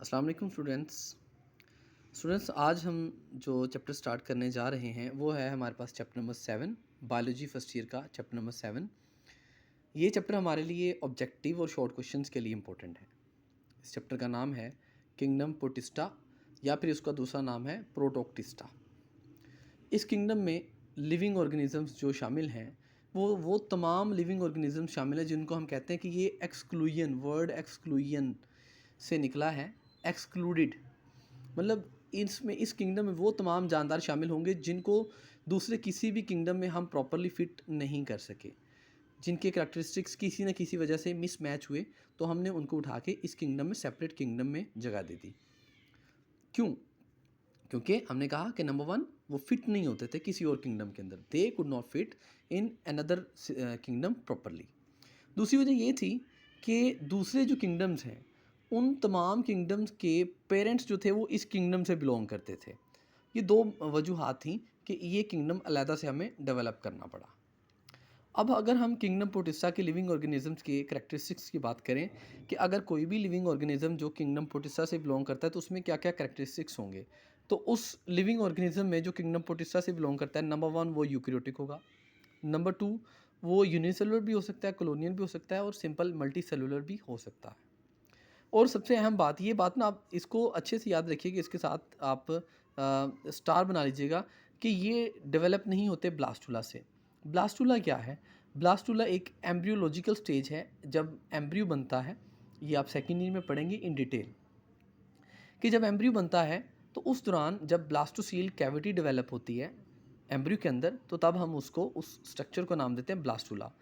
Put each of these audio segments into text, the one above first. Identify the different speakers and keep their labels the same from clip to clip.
Speaker 1: अस्सलाम वालेकुम स्टूडेंट्स आज हम जो चैप्टर स्टार्ट करने जा रहे हैं वो है हमारे पास chapter number 7 biology first year का चैप्टर नंबर 7। ये चैप्टर हमारे लिए ऑब्जेक्टिव और शॉर्ट क्वेश्चंस के लिए इम्पोर्टेंट है। इस चैप्टर का नाम है किंगडम प्रोटिस्टा या फिर इसका दूसरा नाम है प्रोटोक्टिस्टा। इस किंगडम में लिविंग ऑर्गेनिजम्स जो शामिल हैं वो तमाम लिविंग ऑर्गेनिजम्स शामिल हैं जिनको हम कहते हैं कि ये एक्सक्लूजन, वर्ड एक्सक्लूजन से निकला है। एक्सक्लूडेड मतलब इसमें इस किंगडम में वो तमाम जानदार शामिल होंगे जिनको दूसरे किसी भी किंगडम में हम प्रॉपरली फिट नहीं कर सके, जिनके करैक्टरिस्टिक्स किसी न किसी वजह से मिसमैच हुए, तो हमने उनको उठा के इस किंगडम में, सेपरेट किंगडम में जगह दे दी। क्यों? क्योंकि हमने कहा कि नंबर 1 वो फिट नहीं होते थे किसी और किंगडम के अंदर, they could not fit in another kingdom properly. दूसरी वजह ये थी कि दूसरे जो किंगडम्स हैं उन तमाम किंगडम्स के पेरेंट्स जो थे वो इस किंगडम से बिलोंग करते थे। ये दो वजूहात थी कि ये किंगडम अलहदा से हमें डेवलप करना पड़ा। अब अगर हम किंगडम प्रोटिस्टा के लिविंग ऑर्गेनिजम्स के करैक्टरिस्टिक्स की बात करें कि अगर कोई भी लिविंग ऑर्गेनिज्म जो किंगडम प्रोटिस्टा से बिलोंग करता है तो उसमें क्या क्या करैक्टरिस्टिक्स होंगे, तो उस लिविंग ऑर्गेनिज्म में जो किंगडम प्रोटिस्टा से बिलोंग करता है, नंबर 1 वो यूकैरियोटिक होगा, नंबर 2 वो यूनिसेलुलर भी हो सकता है, कॉलोनियल भी हो सकता है और सिंपल मल्टी सेलुलर भी हो सकता है। और सबसे अहम बात, ये बात ना आप इसको अच्छे से याद रखिए कि इसके साथ आप स्टार बना लीजिएगा कि ये डेवलप नहीं होते ब्लास्टुला से। ब्लास्टुला क्या है? ब्लास्टुला एक एम्ब्रियोलॉजिकल स्टेज है जब एम्ब्रियो बनता है। ये आप सेकेंड ईयर में पढ़ेंगे इन डिटेल कि जब एम्ब्रियो बनता है तो उस दौरान जब ब्लास्टोसील कैविटी डेवलप होती है एम्ब्रियो के अंदर, तो तब हम उसको, उस स्ट्रक्चर को नाम देते हैं ब्लास्टुला।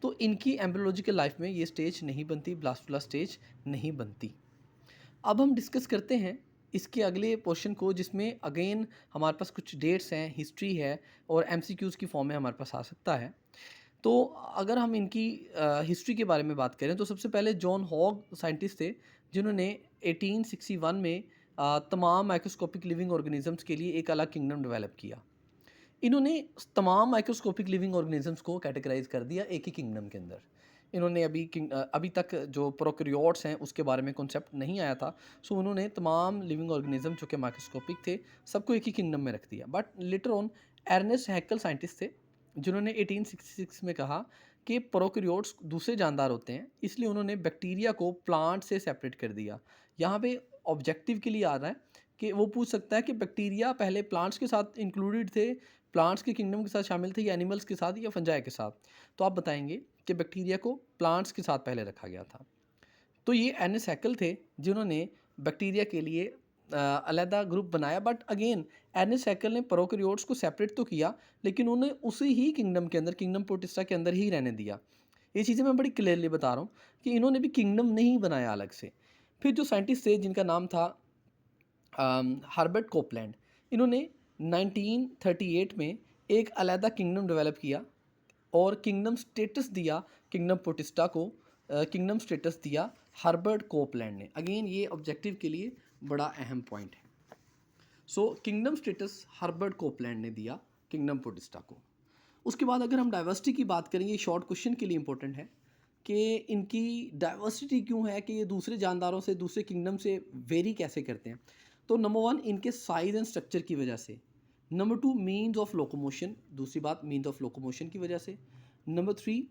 Speaker 1: तो इनकी एम्ब्रियोलॉजिकल लाइफ में ये स्टेज नहीं बनती, ब्लास्टुला स्टेज नहीं बनती। अब हम डिस्कस करते हैं इसके अगले पोर्शन को, जिसमें अगेन हमारे पास कुछ डेट्स हैं, हिस्ट्री है और एमसीक्यूज़ की फॉर्म में हमारे पास आ सकता है। तो अगर हम इनकी हिस्ट्री के बारे में बात करें तो सबसे पहले जॉन हॉग साइंटिस्ट थे जिन्होंने 1861 में तमाम माइक्रोस्कोपिक लिविंग ऑर्गेनिजम्स के लिए एक अलग किंगडम डेवलप किया। इन्होंने तमाम माइक्रोस्कोपिक लिविंग ऑर्गेनिजम्स को कैटेगराइज कर दिया एक ही किंगडम के अंदर। इन्होंने अभी तक जो प्रोकैरियोट्स हैं उसके बारे में कॉन्सेप्ट नहीं आया था, सो उन्होंने तमाम लिविंग ऑर्गेनिज्म जो कि माइक्रोस्कोपिक थे सबको एक ही किंगडम में रख दिया। But later on earnest हैक्कल scientist थे जिन्होंने 1866 में कहा कि प्रोकैरियोट्स दूसरे जानदार होते हैं, इसलिए उन्होंने बैक्टीरिया को प्लांट से सेपरेट कर दिया। यहाँ पे ऑब्जेक्टिव के लिए आ रहा है कि वो पूछ सकता है कि बैक्टीरिया पहले प्लांट्स के साथ इंक्लूडेड थे, प्लांट्स के किंगडम के साथ शामिल थे, या एनिमल्स के साथ, या फंजाई के साथ। तो आप बताएंगे कि बैक्टीरिया को प्लांट्स के साथ पहले रखा गया था। तो ये एर्नेस्ट हैक्कल थे जिन्होंने बैक्टीरिया के लिए अलहदा ग्रुप बनाया। बट अगेन एर्नेस्ट हैक्कल ने प्रोकैरियोट्स को सेपरेट तो किया, लेकिन उन्हें उसी ही किंगडम के अंदर, किंगडम प्रोटिस्टा के अंदर ही रहने दिया। ये चीज़ें मैं बड़ी क्लियरली बता रहा हूँ कि इन्होंने भी किंगडम नहीं बनाया अलग से। फिर जो साइंटिस्ट थे जिनका नाम था हर्बर्ट कोपलैंड, इन्होंने 1938 में एक अलहदा किंगडम डेवलप किया और किंगडम स्टेटस दिया किंगडम प्रोटिस्टा को, किंगडम स्टेटस दिया हर्बर्ट कोपलैंड ने। अगेन ये ऑब्जेक्टिव के लिए बड़ा अहम पॉइंट है। सो किंगडम स्टेटस हर्बर्ट कोपलैंड ने दिया किंगडम प्रोटिस्टा को। उसके बाद अगर हम डाइवर्सिटी की बात करें, ये शॉर्ट क्वेश्चन के लिए इंपॉर्टेंट है कि इनकी डाइवर्सिटी क्यों है, कि ये दूसरे जानदारों से, दूसरे किंगडम से वेरी कैसे करते हैं। तो नंबर 1 इनके साइज़ एंड स्ट्रक्चर की वजह से, नंबर 2 मीन्स ऑफ लोकोमोशन, दूसरी बात मीन्स ऑफ लोकोमोशन की वजह से, नंबर 3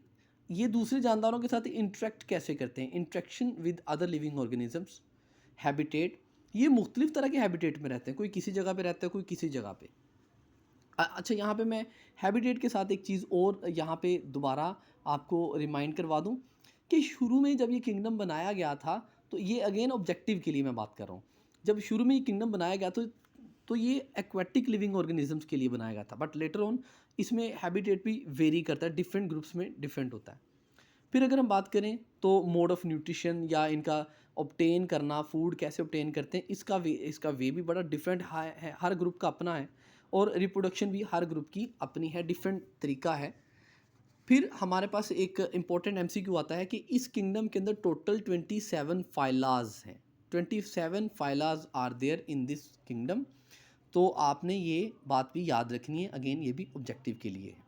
Speaker 1: ये दूसरे जानदारों के साथ इंटरेक्ट कैसे करते हैं, interaction with other living organisms, habitat, ये मुख्तलिफ तरह के हैबिटेट में रहते हैं, कोई किसी जगह पे रहता है, कोई किसी जगह पे। अच्छा, यहाँ पे मैं हैबिटेट के साथ एक चीज़ और यहाँ पे दोबारा आपको रिमाइंड करवा दूँ कि शुरू में जब ये किंगडम बनाया गया था, तो ये अगेन ऑब्जेक्टिव के लिए मैं बात कर रहा हूँ। जब शुरू में ये किंगडम बनाया गया तो ये एक्वेटिक लिविंग ऑर्गेनिजम्स के लिए बनाया गया था, बट लेटर ऑन इसमें हैबिटेट भी वेरी करता है, डिफरेंट ग्रुप्स में डिफरेंट होता है। फिर अगर हम बात करें तो मोड ऑफ़ न्यूट्रिशन या इनका ऑब्टेन करना, फूड कैसे ऑब्टेन करते हैं, इसका वे भी बड़ा डिफरेंट है, हर ग्रुप का अपना है, और रिप्रोडक्शन भी हर ग्रुप की अपनी है, डिफरेंट तरीका है। फिर हमारे पास एक इम्पॉर्टेंट एमसीक्यू आता है कि इस किंगडम के अंदर टोटल 27 फाइलाज हैं, 27 phyla are there in this kingdom. तो आपने ये बात भी याद रखनी है, अगेन ये भी ऑब्जेक्टिव के लिए है।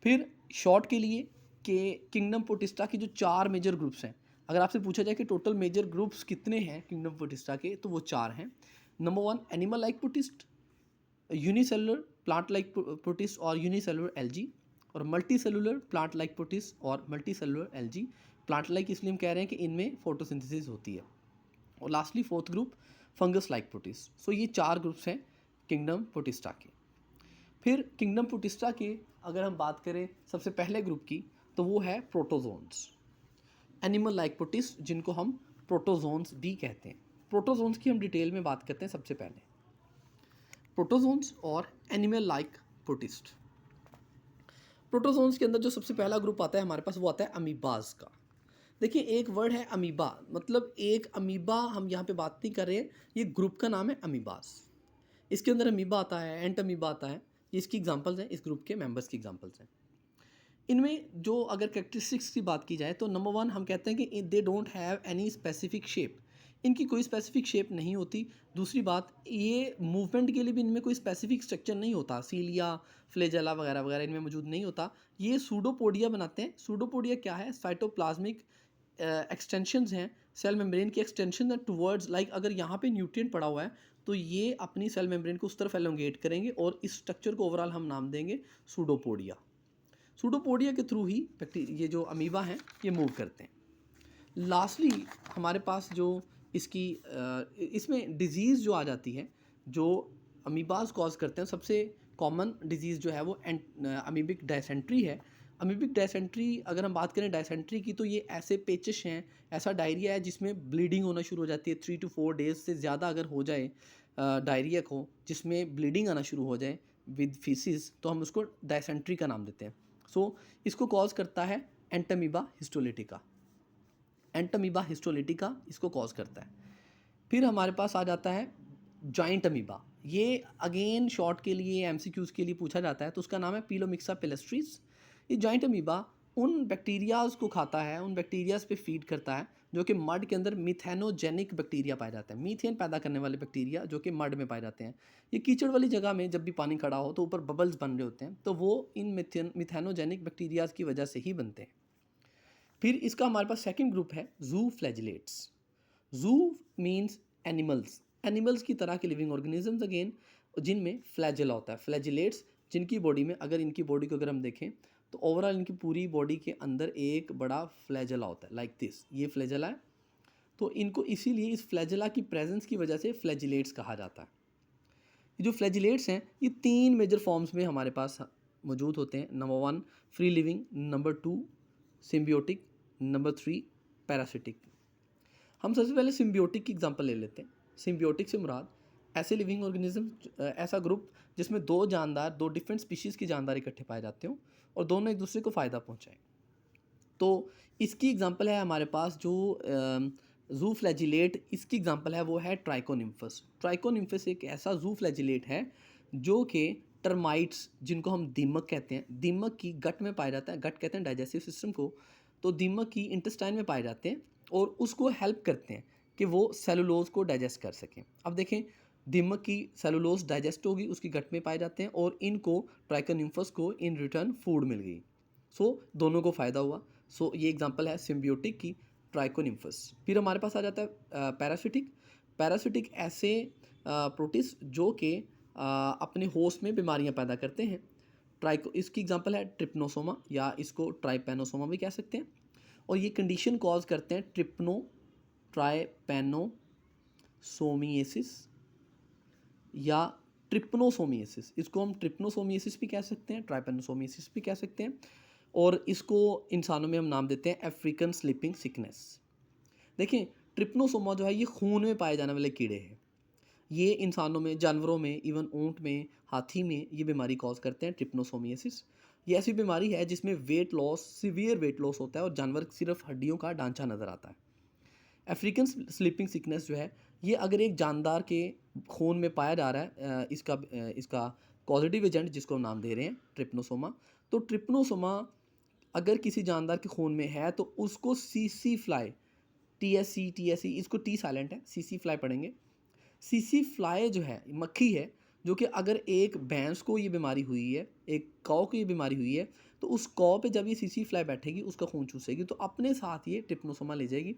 Speaker 1: फिर शॉर्ट के लिए कि किंगडम प्रोटिस्टा की जो 4 मेजर ग्रुप्स हैं, अगर आपसे पूछा जाए कि टोटल मेजर ग्रुप्स कितने हैं किंगडम प्रोटिस्टा के, तो वो 4 हैं। Number 1 animal like protist, unicellular plant like protist और यूनिसेलुलर एल्गी, और multi cellular plant like protist और multi cellular algae. Plant like इसलिए हम कह रहे हैं कि इनमें फोटोसिंथेसिस होती है। और lastly fourth group fungus like protist. So ये 4 ग्रुप्स हैं किंगडम प्रोटिस्टा के। फिर किंगडम प्रोटिस्टा के अगर हम बात करें सबसे पहले ग्रुप की, तो वो है प्रोटोजोन्स, एनिमल लाइक प्रोटिस्ट, जिनको हम प्रोटोजोन्स भी कहते हैं। प्रोटोजोन्स की हम डिटेल में बात करते हैं। सबसे पहले प्रोटोजोन्स और एनिमल लाइक प्रोटिस्ट। प्रोटोजोन्स के अंदर जो सबसे पहला ग्रुप आता है हमारे पास, वो आता है अमीबाज का। देखिए एक वर्ड है अमीबा, मतलब एक अमीबा हम यहाँ पे बात नहीं कर रहे हैं, ये ग्रुप का नाम है अमीबाज। इसके अंदर अमीबा आता है, एंट अमीबा आता है, ये इसकी एग्जांपल्स हैं, इस ग्रुप के मेंबर्स की एग्जांपल्स हैं। इनमें जो अगर कैरेक्टरिस्टिक्स की बात की जाए तो नंबर 1 हम कहते हैं कि they don't have any specific shape, इनकी कोई स्पेसिफिक शेप नहीं होती। दूसरी बात, ये मूवमेंट के लिए भी इनमें कोई स्पेसिफिक स्ट्रक्चर नहीं होता, सीलिया फ्लेजेला वगैरह वगैरह इनमें मौजूद नहीं होता। ये सूडोपोडिया बनाते हैं। सूडोपोडिया क्या है? साइटोप्लाज्मिक एक्सटेंशंस हैं, सेल मेम्ब्रेन की एक्सटेंशन है टुवर्ड्स, लाइक अगर यहाँ पे न्यूट्रिएंट पड़ा हुआ है तो ये अपनी सेल मेम्ब्रेन को उस तरफ एलोंगेट करेंगे और इस स्ट्रक्चर को ओवरऑल हम नाम देंगे सूडोपोडिया। सूडोपोडिया के थ्रू ही ये जो अमीबा हैं ये मूव करते हैं। लास्टली हमारे पास जो इसकी इसमें डिजीज़ जो आ जाती है, जो अमीबाज कॉज करते हैं, सबसे कॉमन डिजीज़ जो है वो अमीबिक डायसेंट्री है। अमीबिक डायसेंट्री अगर हम बात करें डायसेंट्री की, तो ये ऐसे पेचिश हैं, ऐसा डायरिया है जिसमें ब्लीडिंग होना शुरू हो जाती है। 3 to 4 डेज से ज़्यादा अगर हो जाए डायरिया को, जिसमें ब्लीडिंग आना शुरू हो जाए विद फीसिस, तो हम उसको डायसेंट्री का नाम देते हैं। सो इसको कॉज करता है एंटमीबा हिस्टोलिटिका। एंटमीबा हिस्टोलिटिका इसको कॉज करता है। फिर हमारे पास आ जाता है जॉइंट अमीबा। ये अगेन शॉर्ट के लिए एमसीक्यूज के लिए पूछा जाता है, तो उसका नाम है पीलोमिक्सा पेलेस्ट्रीज। ये जॉइंट अमीबा उन बैक्टीरियाज को खाता है, उन बैक्टीरियाज पे फीड करता है जो कि मड के अंदर मिथेनोजेनिक बैक्टीरिया पाए जाते हैं, मीथेन पैदा करने वाले बैक्टीरिया जो कि मड में पाए जाते हैं। ये कीचड़ वाली जगह में जब भी पानी खड़ा हो तो ऊपर बबल्स बन रहे होते हैं, तो वो इन मिथेनोजेनिक बैक्टीरियाज की वजह से ही बनते हैं। फिर इसका हमारे पास सेकेंड ग्रुप है जू फ्लैजिलेट्स। जू मीन्स एनिमल्स, एनिमल्स की तरह के लिविंग ऑर्गेनिजम्स अगेन, जिनमें फ्लैजिला होता है। फ्लैजिलेट्स जिनकी बॉडी में, अगर इनकी बॉडी को अगर हम देखें तो ओवरऑल इनकी पूरी बॉडी के अंदर एक बड़ा फ्लैजिला होता है, लाइक दिस, ये फ्लैजिला है। तो इनको इसीलिए इस फ्लैजिला की प्रेजेंस की वजह से फ्लैजिलेट्स कहा जाता है। ये जो फ्लैजिलेट्स हैं ये 3 मेजर फॉर्म्स में हमारे पास मौजूद होते हैं। Number 1 free living, number 2 symbiotic, number 3 parasitic. हम सबसे पहले सिम्बियोटिक की एग्जांपल ले लेते हैं। सिम्बियोटिक से मुराद ऐसे लिविंग ऑर्गेनिज्म, ऐसा ग्रुप जिसमें 2 जानदार, 2 डिफरेंट स्पीशीज़ के जानदार इकट्ठे पाए जाते हों और दोनों एक दूसरे को फ़ायदा पहुँचाएँ। तो इसकी एग्जांपल है हमारे पास जो जू फ्लैजिलेट, इसकी एग्जांपल है वो है ट्राइकोनिम्फस। ट्राइकोनिम्फस एक ऐसा जू फ्लैजिलेट है जो कि टर्माइट्स, जिनको हम दीमक कहते हैं, दीमक की गट में पाया जाता है। गट कहते हैं डाइजेस्टिव सिस्टम को, तो दीमक की इंटेस्टाइन में पाए जाते हैं और उसको हेल्प करते हैं कि वो सेलुलोज को डाइजेस्ट कर सकें। अब देखें, दीमक की सेलुलोज डाइजेस्ट होगी, उसकी गट में पाए जाते हैं और इनको ट्राइकोनिम्फस को इन रिटर्न फूड मिल गई। सो दोनों को फ़ायदा हुआ। सो ये एग्जांपल है सिम्बियोटिक की, ट्राइकोनिम्फस। फिर हमारे पास आ जाता है पैरासिटिक। पैरासिटिक ऐसे प्रोटिस्ट जो कि अपने होस्ट में बीमारियां पैदा करते हैं। इसकी एग्जांपल है ट्रिप्नोसोमा, या इसको ट्राइपेनोसोमा भी कह सकते हैं। और ये कंडीशन कॉज करते हैं ट्रिप्नोसोमिएसिस या ट्रिप्नोसोमिएसिस। इसको हम ट्रिप्नोसोमिएसिस भी कह सकते हैं, ट्राइपेनोसोमिएसिस भी कह सकते हैं। और इसको इंसानों में हम नाम देते हैं अफ्रीकन स्लीपिंग सिकनेस। देखिए ट्रिप्नोसोमा जो है ये खून में पाए जाने वाले कीड़े हैं। ये इंसानों में, जानवरों में, इवन ऊँट में, हाथी में ये बीमारी कॉज करते हैं ट्रिप्नोसोमिएसिस। ये ऐसी बीमारी है जिसमें weight loss, severe weight loss होता है और जानवर सिर्फ हड्डियों का ढांचा नज़र आता है। अफ्रीकन स्लीपिंग सिकनेस जो है ये अगर एक जानदार के खून में पाया जा रहा है, इसका पॉजिटिव एजेंट जिसको हम नाम दे रहे हैं ट्रिप्नोसोमा, तो ट्रिप्नोसोमा अगर किसी जानदार के खून में है तो उसको सीसी फ्लाई, टीएससी, इसको टी साइलेंट है, सीसी फ्लाई पढ़ेंगे। सीसी फ्लाई जो है मक्खी है जो कि अगर एक भैंस को ये बीमारी हुई है, एक कौ को ये बीमारी हुई है, तो उस कौ पे जब ये सीसी फ्लाई बैठेगी उसका खून चूसेगी, तो अपने साथ ये ट्रिप्नोसोमा ले जाएगी।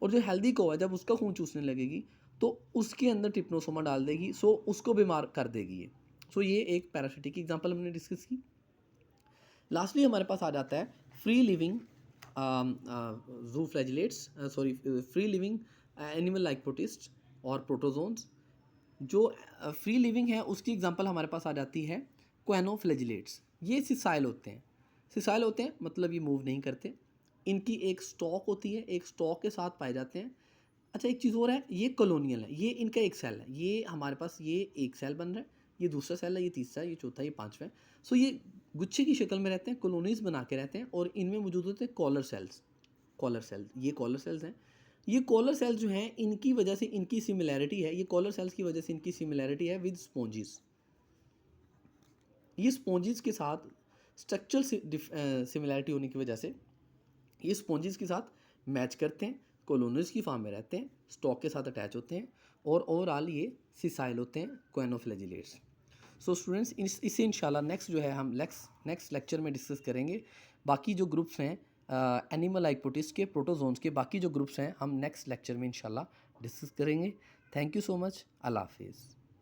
Speaker 1: और जो हेल्दी कौ है जब उसका खून चूसने लगेगी तो उसके अंदर ट्रिप्नोसोमा डाल देगी, सो उसको बीमार कर देगी ये। सो ये एक पैरासिटिक की एग्जांपल हमने डिस्कस की। लास्टली हमारे पास आ जाता है free living zooflagellates, sorry free living animal like protist और प्रोटोजोन्स। जो फ्री लिविंग है उसकी एग्जांपल हमारे पास आ जाती है क्वेनोफ्लैजिलेट्स। ये सिसाइल होते हैं। सिसाइल होते हैं मतलब ये मूव नहीं करते। इनकी एक स्टॉक होती है, एक स्टॉक के साथ पाए जाते हैं। अच्छा एक चीज़ और है, ये कॉलोनियल है, ये इनका एक सेल है। ये हमारे पास ये एक सेल बन रहा है, ये दूसरा सेल है, ये तीसरा है, ये चौथा, ये पांचवा है। सो ये गुच्छे की शक्ल में रहते हैं, कॉलोनीज बना के रहते हैं और इनमें मौजूद होते हैं कॉलर सेल्स। कॉलर सेल्स, ये कॉलर सेल्स हैं। ये कॉलर सेल्स जो हैं इनकी वजह से इनकी सिमिलैरिटी है, ये कॉलर सेल्स की वजह से इनकी सिमिलैरिटी है विद स्पॉन्जिस। ये स्पॉन्जिस के साथ स्ट्रक्चरल सिमिलैरिटी होने की वजह से ये स्पॉन्जिस के साथ मैच करते हैं, कॉलोनीज की फॉर्म में रहते हैं, स्टॉक के साथ अटैच होते हैं और ओवरऑल ये सिसाइल होते हैं, क्वेनोफ्लैजिलेट्स। सो स्टूडेंट्स इससे इंशाल्लाह नेक्स्ट जो है हम नेक्स्ट लेक्चर में डिस्कस करेंगे। बाकी जो ग्रुप्स हैं एनिमल लाइक प्रोटिस्ट के, प्रोटोजोन्स के बाकी जो ग्रुप्स हैं हम नेक्स्ट लेक्चर में इंशाल्लाह डिस्कस करेंगे। Thank you so much. Allah हाफिज़।